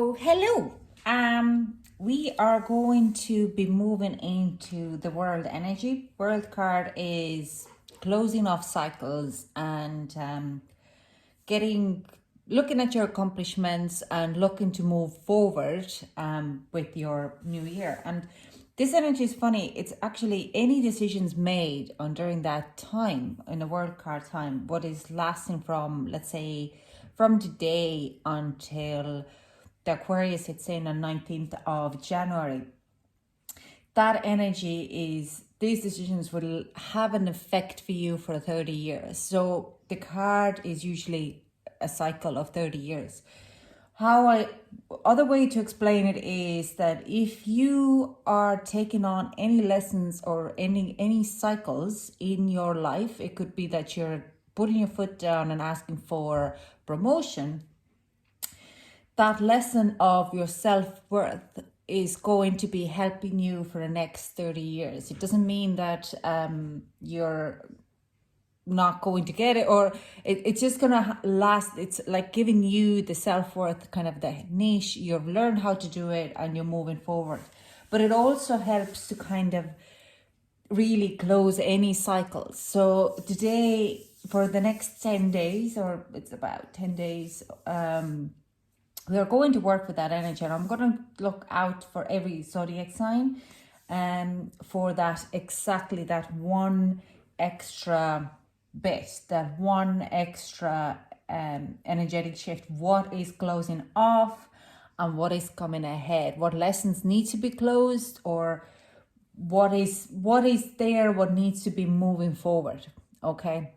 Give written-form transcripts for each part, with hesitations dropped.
So, hello. We are going to be moving into the world energy. World card is closing off cycles and getting looking at your accomplishments and looking to move forward with your new year. And this energy is funny. It's actually any decisions made on during that time in the world card time, what is lasting from, let's say, from today until the Aquarius hits in on 19th of January. That energy is, these decisions will have an effect for you for 30 years. So the card is usually a cycle of 30 years. Other way to explain it is that if you are taking on any lessons or any cycles in your life, it could be that you're putting your foot down and asking for promotion. That lesson of your self-worth is going to be helping you for the next 30 years. It doesn't mean that you're not going to get it, or it's just going to last. It's like giving you the self-worth, kind of the niche. You've learned how to do it and you're moving forward. But it also helps to kind of really close any cycles. So today, for the next 10 days, or it's about 10 days, we are going to work with that energy, and I'm going to look out for every zodiac sign for that, exactly that one extra bit, that one extra energetic shift. What is closing off and what is coming ahead? What lessons need to be closed, or what is there, what needs to be moving forward, okay?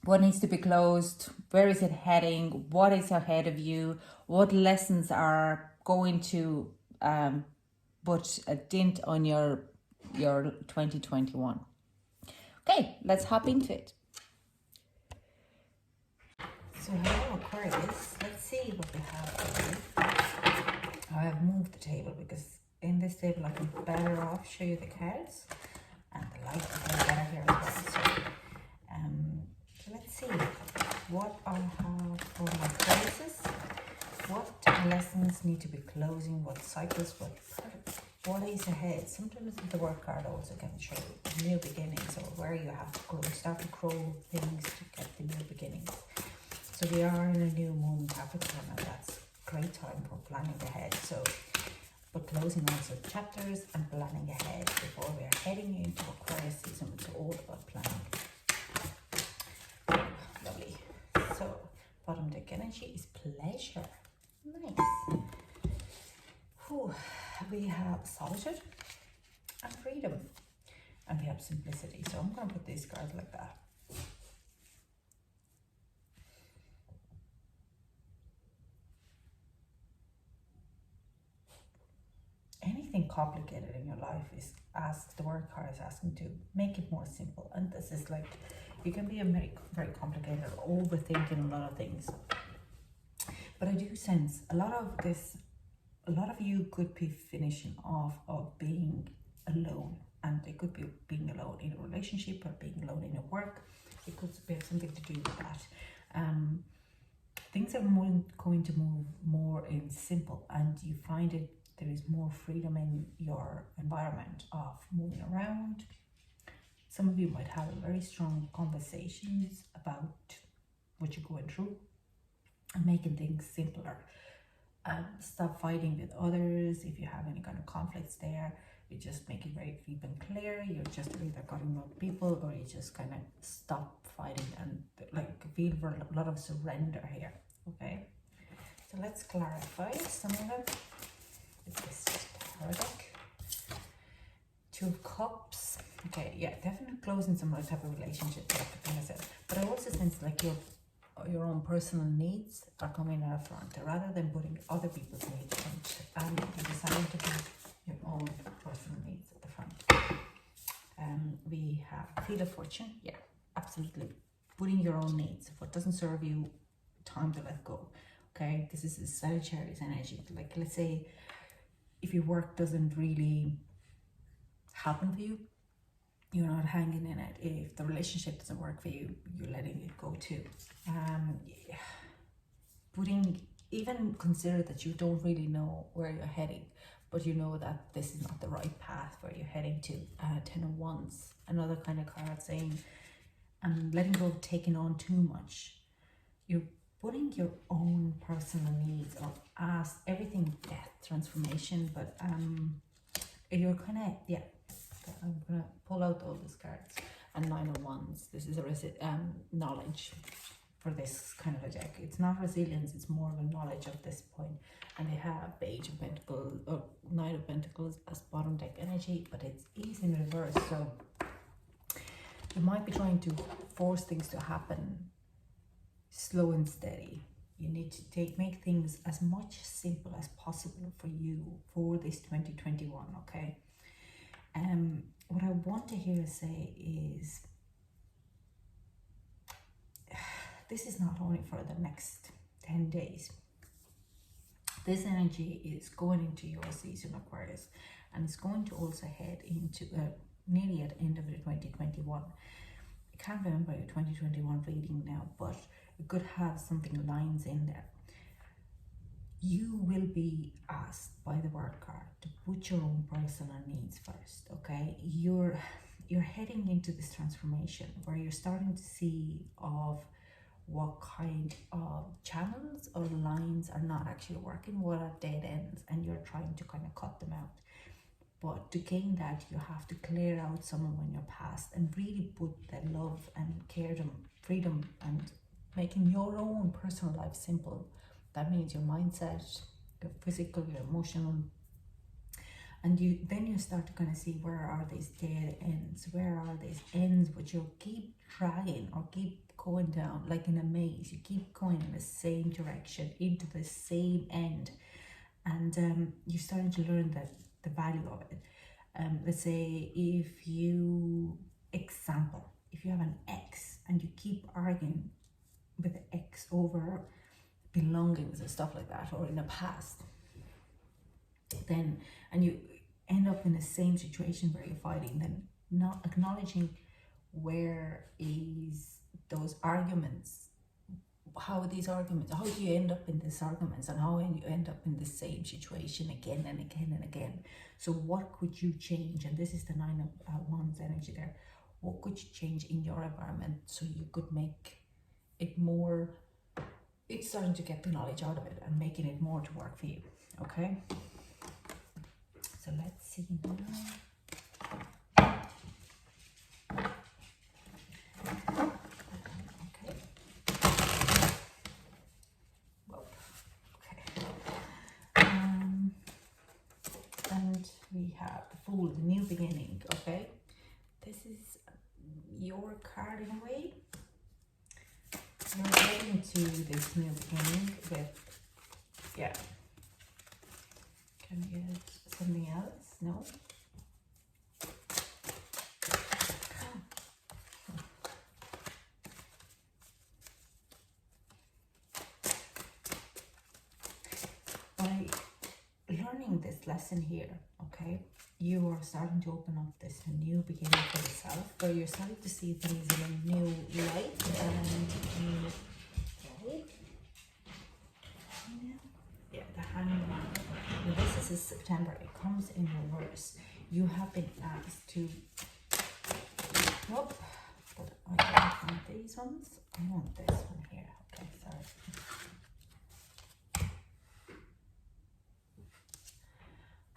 What needs to be closed? Where is it heading? What is ahead of you? What lessons are going to put a dent on your 2021? Okay, let's hop into it. So hello Aquarius, let's see what we have for you. I have moved the table because in this table I can better off show you the cards, and the light is better here as well. So let's see what I have for my Aquarius. What lessons need to be closing? What cycles? What is ahead? Sometimes the work card also can show new beginnings, or where you have to grow, start to grow things to get the new beginnings. So we are in a new moon Capricorn, and that's a great time for planning ahead. So, but closing also chapters and planning ahead before we are heading into Aquarius season. It's all about planning. Lovely. So bottom deck energy is pleasure. Nice. Whew. We have solitude and freedom, and we have simplicity. So I'm going to put these cards like that. Anything complicated in your life is the word card is asking to make it more simple. And this is like, you can be a very complicated, overthinking a lot of things. But I do sense a lot of you could be finishing off of being alone, and it could be being alone in a relationship or being alone in a work. It could have something to do with that. Things are going to move more in simple, and you find it there is more freedom in your environment of moving around. Some of you might have very strong conversations about what you're going through and making things simpler. Stop fighting with others. If you have any kind of conflicts there, you just make it very deep and clear. You're just either cutting out people, or you just kind of stop fighting and like feel for a lot of surrender here. Okay, so let's clarify some of them. This tarot deck. Two of Cups. Okay, yeah, definitely closing some other type of relationship, like I said. But I also sense like your own personal needs are coming out front, rather than putting other people's needs front, and you deciding to put your own personal needs at the front. We have Wheel of Fortune. Yeah, absolutely. Putting your own needs. What doesn't serve you, time to let go. Okay, this is a Sagittarius energy. Like, let's say if your work doesn't really happen for you, you're not hanging in it. If the relationship doesn't work for you, you're letting it go too. Putting even consider that you don't really know where you're heading, but you know that this is not the right path where you're heading to. 10 of Wands, another kind of card saying, I'm letting go of taking on too much. You're putting your own personal needs of ask everything death, transformation, but you're kind of, yeah, I'm gonna pull out all these cards. And 9 of Wands, this is a knowledge for this kind of a deck. It's not resilience, it's more of a knowledge of this point. And they have Page of Pentacles or 9 of Pentacles as bottom deck energy, but it is in reverse. So you might be trying to force things to happen slow and steady. You need to make things as much simple as possible for you for this 2021, okay? What I want to hear say is, this is not only for the next 10 days. This energy is going into your season, Aquarius, and it's going to also head into nearly at the end of the 2021. I can't remember your 2021 reading now, but it could have something lines in there. You will be asked by the word card to put your own personal needs first, okay? You're heading into this transformation where you're starting to see of what kind of channels or lines are not actually working, what are dead ends, and you're trying to kind of cut them out. But to gain that, you have to clear out someone in your past and really put that love and care, freedom, and making your own personal life simple. That means your mindset, your physical, your emotional, and then you start to kind of see, where are these dead ends? Where are these ends which you'll keep dragging or keep going down like in a maze? You keep going in the same direction into the same end, and you're starting to learn that the value of it. Let's say if you have an ex and you keep arguing with the ex over belongings and stuff like that, or in the past, then, and you end up in the same situation where you're fighting, then not acknowledging where is those arguments, how do you end up in these arguments, and how you end up in the same situation again and again and again. So what could you change? And this is the 9 of Wands energy there. What could you change in your environment so you could make it more, it's starting to get the knowledge out of it and making it more to work for you, okay? So let's see now. Okay. Whoa. Okay. And we have the Fool, the new beginning, okay? This is your card in a way. You're getting to this new beginning with, yeah. Can we get something else? No? By learning this lesson here, okay, you are starting to open up this new beginning for yourself, where you're starting to see things in a new light and yeah, the Hangman. This is September. It comes in reverse. You have been asked to. Nope, but I don't want these ones. I want this one here. Okay, sorry.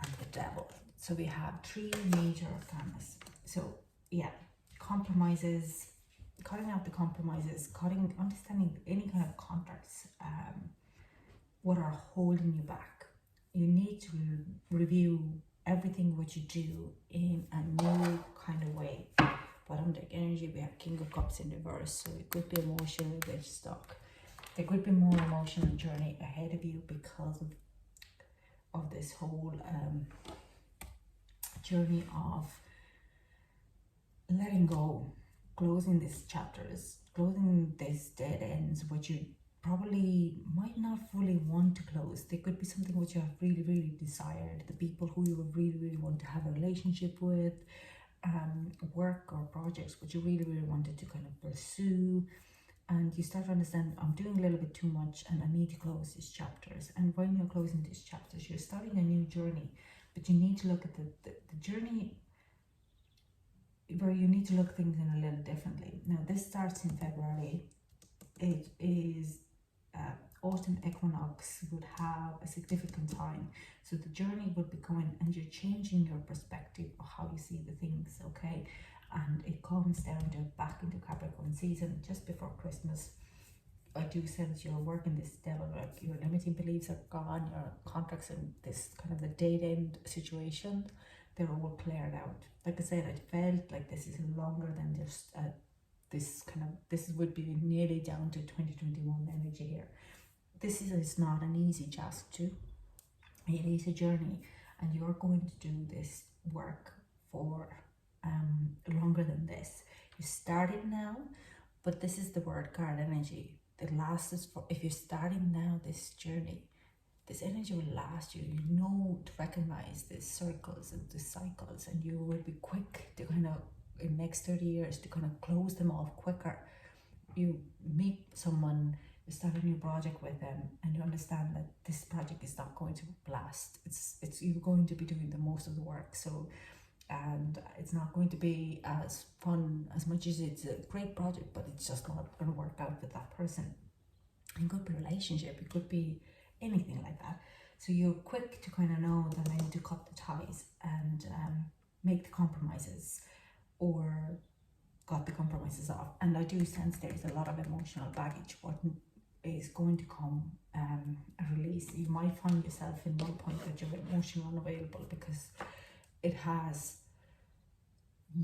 And the Devil. So we have 3 major arcanas. So yeah, compromises, cutting out the compromises, understanding any kind of contracts, what are holding you back. You need to review everything what you do in a new kind of way. Bottom deck energy, we have King of Cups in reverse, so it could be emotional, a bit stuck. There could be more emotional journey ahead of you because of this whole journey of letting go, closing these chapters, closing these dead ends, which you probably might not fully want to close. There could be something which you have really, really desired, the people who you really, really want to have a relationship with, work or projects which you really, really wanted to kind of pursue. and you start to understand, I'm doing a little bit too much and I need to close these chapters. And when you're closing these chapters, you're starting a new journey, but you need to look at the journey where you need to look at things in a little differently. Now this starts in February. It is autumn equinox would have a significant time, so the journey would be coming and you're changing your perspective of how you see the things, okay? And it comes down to back into Capricorn season just before Christmas. I do sense you're working this devil, like your limiting beliefs are gone, your contracts and this kind of the dead end situation, they're all cleared out. Like I said, I felt like this is longer than just this would be nearly down to 2021 energy here. This is not an easy task too. It is a journey, and you're going to do this work for longer than this. You started now, but this is the word card energy that lasts for, if you're starting now this journey, this energy will last you. You know to recognize these circles and the cycles, and you will be quick to kind of, in the next 30 years, to kind of close them off quicker. You meet someone, you start a new project with them, and you understand that this project is not going to last. It's you're going to be doing the most of the work. So, and it's not going to be as fun as much as it's a great project, but it's just not going to work out with that person. It could be a relationship, it could be anything like that. So you're quick to kind of know that I need to cut the ties and make the compromises, or got the compromises off. And I do sense there's a lot of emotional baggage what is going to come a release. You might find yourself in one point that you're emotionally unavailable because it has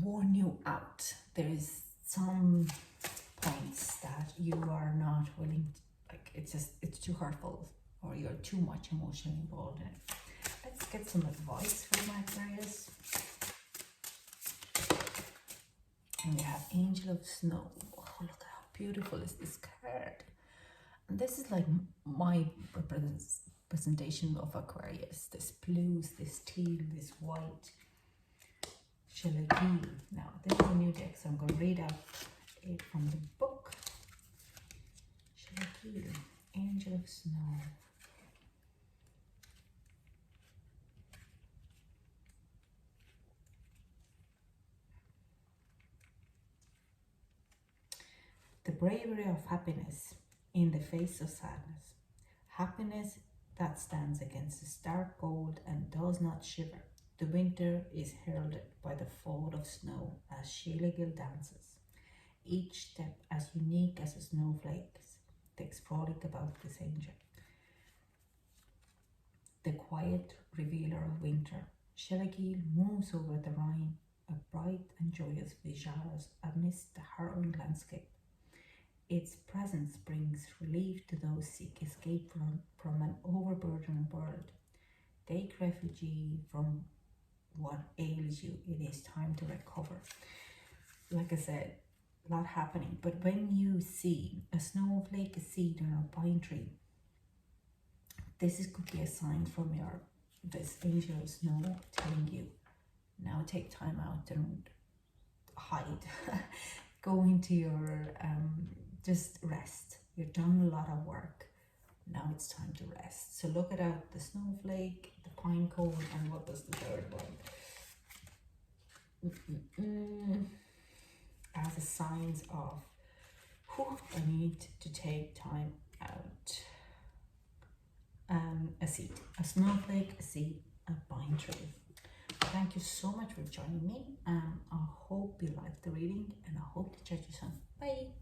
worn you out. There is some points that you are not willing to, like, it's too hurtful, or you're too much emotionally involved in it. Let's get some advice from my Aquarius. And we have Angel of Snow. Oh, look how beautiful is this card. And this is like my representation of Aquarius. This blues, this teal, this white. Shalagi. Now, this is a new deck, so I'm going to read out it from the book. Shalagi, Angel of Snow. The bravery of happiness in the face of sadness. Happiness that stands against the stark cold and does not shiver. The winter is heralded by the fall of snow as Shalagill dances, each step as unique as a snowflake, takes frolic about this angel. The quiet revealer of winter, Shalagill moves over the Rhine, a bright and joyous visage amidst the harrowing landscape. Its presence brings relief to those seek escape from an overburdened world. Take refuge from what ails you. It is time to recover. Like I said, a lot happening. But when you see a snowflake, a seed, or a pine tree, could be a sign from this angel of snow telling you, now take time out and hide. Go into your just rest. You've done a lot of work. Now it's time to rest. So look at the snowflake, the pine cone, and what was the third one? As a signs of, I need to take time out. A seed, a snowflake, a seed, a pine tree. Thank you so much for joining me. I hope you liked the reading, and I hope to chat you soon. Bye.